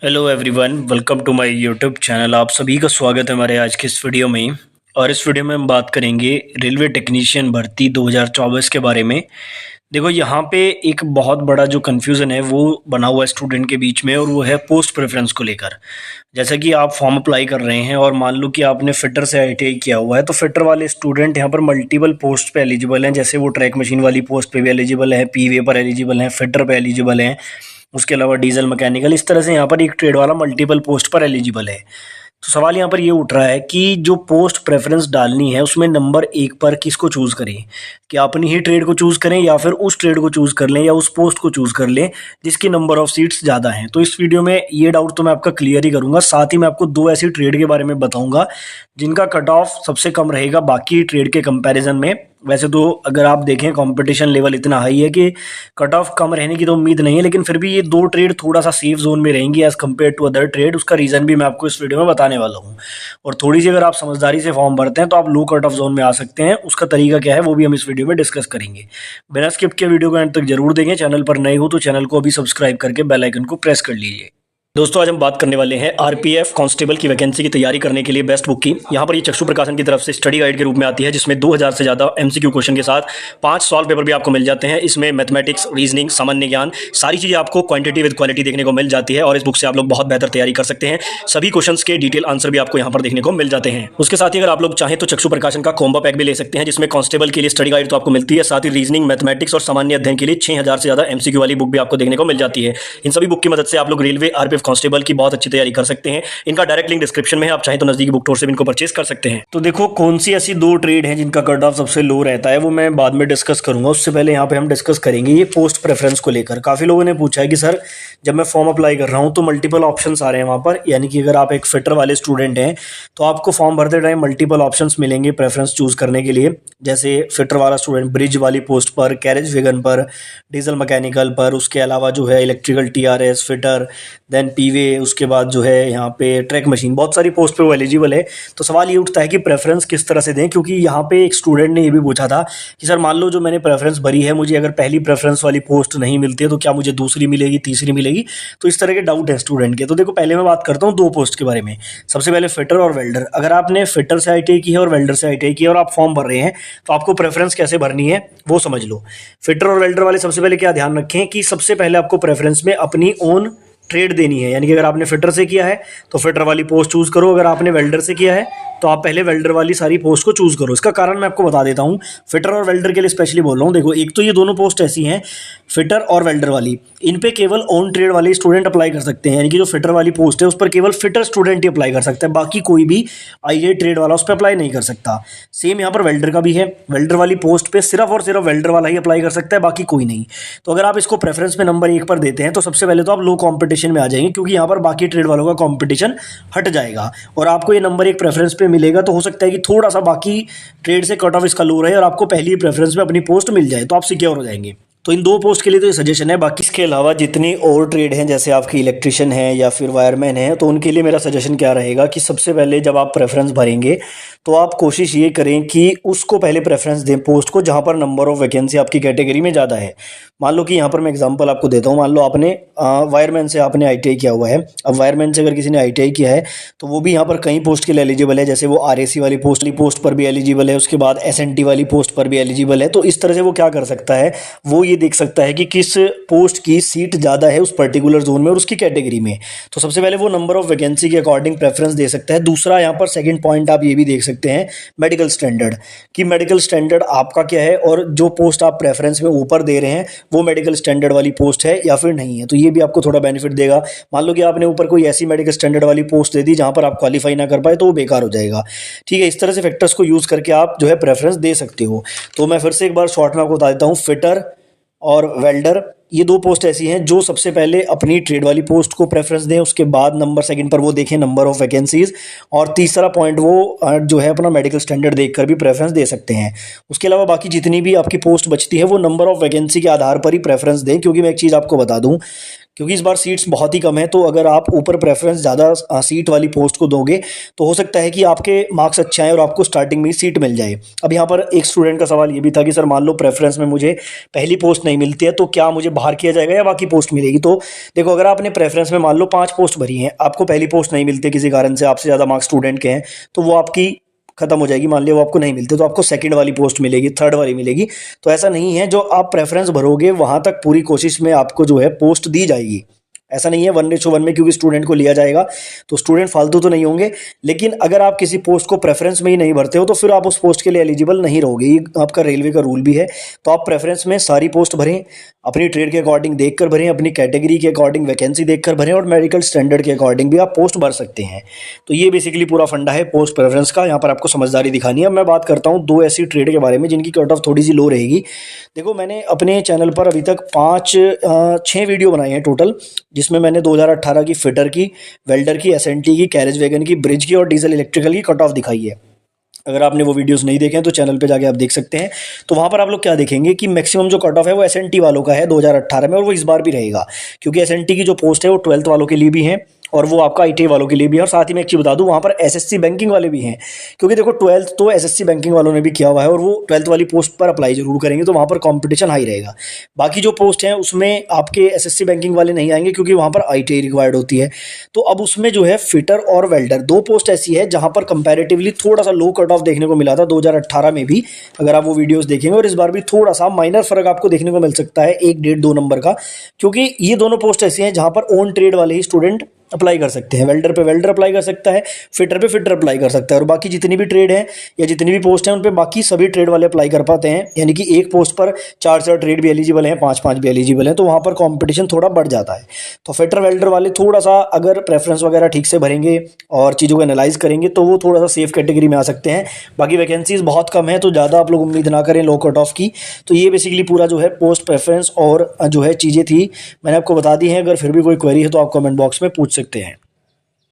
Hello everyone, welcome to my YouTube channel. आप सभी का स्वागत है हमारे आज के इस वीडियो में। और इस वीडियो में हम बात करेंगे रेलवे टेक्नीशियन भर्ती 2024 के बारे में। देखो, यहाँ पे एक बहुत बड़ा जो कन्फ्यूज़न है वो बना हुआ है स्टूडेंट के बीच में, और वो है पोस्ट प्रेफरेंस को लेकर। जैसा कि आप फॉर्म अप्लाई कर रहे हैं और मान लो कि आपने फिटर से आईटीआई किया हुआ है, तो फिटर वाले स्टूडेंट यहाँ पर मल्टीपल पोस्ट पे एलिजिबल हैं। जैसे वो ट्रैक मशीन वाली पोस्ट पे भी एलिजिबल है, पीवे पर एलिजिबल हैं, फिटर पे एलिजिबल हैं, उसके अलावा डीजल मैकेनिकल, इस तरह से यहाँ पर एक ट्रेड वाला मल्टीपल पोस्ट पर एलिजिबल है। तो सवाल यहाँ पर ये उठ रहा है कि जो पोस्ट प्रेफरेंस डालनी है उसमें नंबर 1 पर किसको चूज़ करें, कि अपनी ही ट्रेड को चूज़ करें या फिर उस ट्रेड को चूज़ कर लें या उस पोस्ट को चूज़ कर लें जिसकी नंबर ऑफ सीट्स ज़्यादा हैं। तो इस वीडियो में ये डाउट तो मैं आपका क्लियर ही करूँगा, साथ ही मैं आपको दो ऐसी ट्रेड के बारे में बताऊँगा जिनका कट ऑफ सबसे कम रहेगा बाकी ट्रेड के कंपैरिजन में। वैसे तो अगर आप देखें कंपटीशन लेवल इतना हाई है कि कट ऑफ कम रहने की तो उम्मीद नहीं है, लेकिन फिर भी ये दो ट्रेड थोड़ा सा सेफ जोन में रहेंगी as compare to other trade. उसका रीज़न भी मैं आपको इस वीडियो में बताने वाला हूँ। और थोड़ी सी अगर आप समझदारी से फॉर्म भरते हैं तो आप लो कट ऑफ जोन में आ सकते हैं। उसका तरीका क्या है वो भी हम इस वीडियो में डिस्कस करेंगे। बिना स्किप के वीडियो को एंड तक जरूर देखें। चैनल पर नए हो तो चैनल को अभी सब्सक्राइब करके बेल आइकन को प्रेस कर लीजिए। दोस्तों, आज हम बात करने वाले हैं आरपीएफ कांस्टेबल की वैकेंसी की तैयारी करने के लिए बेस्ट बुक की। यहाँ पर ये चक्षु प्रकाशन की तरफ से स्टडी गाइड के रूप में आती है, जिसमें 2000 से ज़्यादा एमसीक्यू क्वेश्चन के साथ 5 सॉल्व पेपर भी आपको मिल जाते हैं। इसमें मैथमेटिक्स, रीजनिंग, सामान्य ज्ञान, सारी चीज़ें आपको क्वांटिटी विद क्वालिटी देखने को मिल जाती है। और इस बुक से आप लोग बहुत बेहतर तैयारी कर सकते हैं। सभी क्वेश्चन के डिटेल आंसर भी आपको यहाँ पर देखने को मिल जाते हैं। उसके साथ ही अगर आप लोग चाहें तो चक्षु प्रकाशन का कॉम्बो पैक भी ले सकते हैं, जिसमें कांस्टेबल के लिए स्टडी गाइड तो आपको मिलती है, साथ ही रीजनिंग, मैथमेटिक्स और सामान्य अध्ययन के लिए 6000 से ज़्यादा एमसीक्यू वाली बुक भी आपको देखने को मिल जाती है। इन सभी बुक की मदद से आप लोग रेलवे, आरपीएफ कांस्टेबल की बहुत अच्छी तैयारी कर सकते हैं। इनका डायरेक्ट लिंक डिस्क्रिप्शन में है, आप चाहें तो नजदीकी बुक स्टोर से भी इनको परचेज कर सकते हैं। तो देखो, कौन सी ऐसी दो ट्रेड हैं जिनका कट ऑफ सबसे लो रहता है वो मैं बाद में डिस्कस करूंगा। उससे पहले यहाँ पे हम डिस्कस करेंगे ये पोस्ट प्रेफरेंस को लेकर। काफी लोगों ने पूछा है कि सर, जब मैं फॉर्म अप्लाई कर रहा हूँ तो मल्टीपल ऑप्शन आ रहे हैं वहाँ पर, यानी कि अगर आप एक फिटर वाले स्टूडेंट हैं तो आपको फॉर्म भरते टाइम मल्टीपल ऑप्शन मिलेंगे प्रेफरेंस चूज करने के लिए। जैसे फिटर वाला स्टूडेंट ब्रिज वाली पोस्ट पर, कैरेज वेगन पर, डीजल मैकेनिकल पर, उसके अलावा जो है इलेक्ट्रिकल टीआरएस, फिटर, देन पीवे, उसके बाद जो है यहाँ पे ट्रैक मशीन, बहुत सारी पोस्ट पे वो एलिजिबल है। तो सवाल ये उठता है कि प्रेफरेंस किस तरह से दें, क्योंकि यहाँ पे एक स्टूडेंट ने ये भी पूछा था कि सर, मान लो जो मैंने प्रेफरेंस भरी है, मुझे अगर पहली प्रेफरेंस वाली पोस्ट नहीं मिलती है तो क्या मुझे दूसरी मिलेगी, तीसरी मिलेगी? तो इस तरह के डाउट है स्टूडेंट के। तो देखो, पहले मैं बात करता हूँ दो पोस्ट के बारे में। सबसे पहले फिटर और वेल्डर। अगर आपने फिटर से आईटीआई की है और वेल्डर से आईटीआई की है और आप फॉर्म भर रहे हैं तो आपको प्रेफरेंस कैसे भरनी है वो समझ लो। फिटर और वेल्डर वाले सबसे पहले क्या ध्यान रखें कि सबसे पहले आपको प्रेफरेंस में अपनी ओन ट्रेड देनी है, यानी कि अगर आपने फिटर से किया है तो फिटर वाली पोस्ट चूज करो, अगर आपने वेल्डर से किया है तो आप पहले वेल्डर वाली सारी पोस्ट को चूज करो। इसका कारण मैं आपको बता देता हूँ, फिटर और वेल्डर के लिए स्पेशली बोल रहा हूँ। देखो, एक तो ये दोनों पोस्ट ऐसी हैं, फिटर और वेल्डर वाली, इन पे केवल ऑन ट्रेड वाले स्टूडेंट अप्लाई कर सकते हैं, यानी कि जो फिटर वाली पोस्ट है उस पर केवल फिटर स्टूडेंट ही अप्लाई कर सकता है, बाकी कोई भी आईटीआई ट्रेड वाला उस पर अप्लाई नहीं कर सकता। सेम यहाँ पर वेल्डर का भी है, वेल्डर वाली पोस्ट पे सिर्फ और सिर्फ वेल्डर वाला ही अप्लाई कर सकता है, बाकी कोई नहीं। तो अगर आप इसको प्रेफरेंस में नंबर 1 पर देते हैं तो सबसे पहले तो आप लो कॉम्पिटिशन में आ जाएंगे, क्योंकि यहाँ पर बाकी ट्रेड वालों का कॉम्पिटिशन हट जाएगा और आपको ये नंबर 1 प्रेफरेंस पे मिलेगा। तो हो सकता है कि थोड़ा सा बाकी ट्रेड से कट ऑफ इसका लो रहे और आपको पहली प्रेफरेंस में अपनी पोस्ट मिल जाए, तो आप सिक्योर हो जाएंगे। तो इन दो पोस्ट के लिए तो ये सजेशन है। बाकी इसके अलावा जितनी और ट्रेड हैं, जैसे आपकी इलेक्ट्रिशियन है या फिर वायरमैन है, तो उनके लिए मेरा सजेशन क्या रहेगा कि सबसे पहले जब आप प्रेफरेंस भरेंगे तो आप कोशिश ये करें कि उसको पहले प्रेफरेंस दें पोस्ट को जहाँ पर नंबर ऑफ वैकेंसी आपकी कैटेगरी में ज़्यादा है। मान लो कि यहाँ पर मैं एग्जांपल आपको देता हूँ। मान लो आपने वायरमैन से आपने आईटीआई किया हुआ है। अब वायरमैन से अगर किसी ने आईटीआई किया है तो वो भी यहाँ पर कई पोस्ट के लिए एलिजिबल है, जैसे वो आरएसी वाली पोस्ट पर भी एलिजिबल है, उसके बाद एसएनटी वाली पोस्ट पर भी एलिजिबल है। तो इस तरह से वो क्या कर सकता है, वो ये देख सकता है कि किस पोस्ट की सीट ज़्यादा है उस पर्टिकुलर जोन में और उसकी कैटेगरी में। तो सबसे पहले वो नंबर ऑफ वैकेंसी के अकॉर्डिंग प्रेफरेंस दे सकता है। दूसरा यहाँ पर सेकंड पॉइंट आप ये भी देख सकते हैं, मेडिकल स्टैंडर्ड, कि मेडिकल स्टैंडर्ड आपका क्या है और जो पोस्ट आप प्रेफरेंस में ऊपर दे रहे हैं वो मेडिकल स्टैंडर्ड वाली पोस्ट है या फिर नहीं है। तो ये भी आपको थोड़ा बेनिफिट देगा। मान लो कि आपने ऊपर कोई ऐसी मेडिकल स्टैंडर्ड वाली पोस्ट दे दी जहां पर आप क्वालिफाई ना कर पाए तो वो बेकार हो जाएगा। ठीक है, इस तरह से फैक्टर्स को यूज करके आप जो है प्रेफरेंस दे सकते हो। तो मैं फिर से एक बार शॉर्ट में आपको बता देता हूँ, फिटर और वेल्डर, ये दो पोस्ट ऐसी हैं जो सबसे पहले अपनी ट्रेड वाली पोस्ट को प्रेफरेंस दें, उसके बाद नंबर सेकंड पर वो देखें नंबर ऑफ वैकेंसीज, और तीसरा पॉइंट वो जो है अपना मेडिकल स्टैंडर्ड देखकर भी प्रेफरेंस दे सकते हैं। उसके अलावा बाकी जितनी भी आपकी पोस्ट बचती है वो नंबर ऑफ वैकेंसी के आधार पर ही प्रेफरेंस दें, क्योंकि मैं एक चीज़ आपको बता दूं क्योंकि इस बार सीट्स बहुत ही कम है। तो अगर आप ऊपर प्रेफरेंस ज़्यादा सीट वाली पोस्ट को दोगे तो हो सकता है कि आपके मार्क्स अच्छे आएँ और आपको स्टार्टिंग में ही सीट मिल जाए। अब यहाँ पर एक स्टूडेंट का सवाल ये भी था कि सर मान लो प्रेफरेंस में मुझे पहली पोस्ट नहीं मिलती है तो क्या मुझे बाहर किया जाएगा या बाकी पोस्ट मिलेगी? तो देखो, अगर आपने प्रेफरेंस में मान लो 5 पोस्ट भरी हैं, आपको पहली पोस्ट नहीं मिलती किसी कारण से, आपसे ज़्यादा मार्क्स स्टूडेंट के हैं, तो वो आपकी खत्म हो जाएगी। मान लिया वो आपको नहीं मिलते तो आपको सेकंड वाली पोस्ट मिलेगी, थर्ड वाली मिलेगी। तो ऐसा नहीं है, जो आप प्रेफरेंस भरोगे वहां तक पूरी कोशिश में आपको जो है पोस्ट दी जाएगी। ऐसा नहीं है 1:1 में क्योंकि स्टूडेंट को लिया जाएगा तो स्टूडेंट फालतू तो नहीं होंगे। लेकिन अगर आप किसी पोस्ट को प्रेफरेंस में ही नहीं भरते हो तो फिर आप उस पोस्ट के लिए एलिजिबल नहीं रहोगे। ये आपका रेलवे का रूल भी है। तो आप प्रेफरेंस में सारी पोस्ट भरें, अपनी ट्रेड के अकॉर्डिंग देखकर भरें, अपनी कैटेगरी के अकॉर्डिंग वैकेंसी देखकर भरें और मेडिकल स्टैंडर्ड के अकॉर्डिंग भी आप पोस्ट भर सकते हैं। तो ये बेसिकली पूरा फंडा है पोस्ट प्रेफरेंस का। यहाँ पर आपको समझदारी दिखानी है। अब मैं बात करता हूँ 2 ऐसी ट्रेड के बारे में जिनकी कट ऑफ थोड़ी सी लो रहेगी। देखो, मैंने अपने चैनल पर अभी तक 6 वीडियो बनाए हैं टोटल, जिसमें मैंने 2018 की फिटर की, वेल्डर की, एसएनटी की, कैरेज वैगन की, ब्रिज की और डीजल इलेक्ट्रिकल की कट ऑफ दिखाई है। अगर आपने वो वीडियोस नहीं देखे हैं तो चैनल पे जाके आप देख सकते हैं। तो वहाँ पर आप लोग क्या देखेंगे कि मैक्सिमम जो कट ऑफ है वो एसएनटी वालों का है 2018 में, और वो इस बार भी रहेगा क्योंकि एसएनटी की जो पोस्ट है वो 12th वालों के लिए भी है और वो आपका आईटीआई वालों के लिए भी है। और साथ ही मैं एक चीज़ बता दूं, वहाँ पर एसएससी बैंकिंग वाले भी हैं, क्योंकि देखो 12th तो एसएससी बैंकिंग वालों ने भी किया हुआ है और वो 12th वाली पोस्ट पर अप्लाई जरूर करेंगे, तो वहाँ पर कंपटीशन हाई रहेगा। बाकी जो पोस्ट हैं उसमें आपके एसएससी बैंकिंग वाले नहीं आएंगे क्योंकि वहाँ पर आईटीआई रिक्वायर्ड होती है। तो अब उसमें जो है फिटर और वेल्डर 2 पोस्ट ऐसी है जहाँ पर कंपैरेटिवली थोड़ा सा लो कट ऑफ देखने को मिला था 2018 में भी, अगर आप वो वीडियोस देखेंगे। और इस बार भी थोड़ा सा माइनर फर्क आपको देखने को मिल सकता है 1, 1.5, 2 नंबर का, क्योंकि ये दोनों पोस्ट ऐसी हैं जहाँ पर ओन ट्रेड वाले ही स्टूडेंट अप्लाई कर सकते हैं। वेल्डर पे वेल्डर अप्लाई कर सकता है, फिटर पे फिटर अप्लाई कर सकता है, और बाकी जितनी भी ट्रेड है या जितनी भी पोस्ट हैं उन पे बाकी सभी ट्रेड वाले अप्लाई कर पाते हैं। यानी कि एक पोस्ट पर 4 ट्रेड भी एलिजिबल हैं, 5 भी एलिजिबल हैं, तो वहाँ पर कंपटीशन थोड़ा बढ़ जाता है। तो फिटर वेल्डर वाले थोड़ा सा अगर प्रेफरेंस वगैरह ठीक से भरेंगे और चीज़ों को एनालाइज करेंगे तो वो थोड़ा सा सेफ कैटेगरी में आ सकते हैं। बाकी वैकेंसीज बहुत कम है तो ज़्यादा आप लोग उम्मीद ना करें लो कट ऑफ की। तो ये बेसिकली पूरा जो है पोस्ट प्रेफरेंस और जो है चीज़ें थी मैंने आपको बता दी हैं। अगर फिर भी कोई क्वेरी है तो आप कमेंट बॉक्स में पूछ सकते हैं।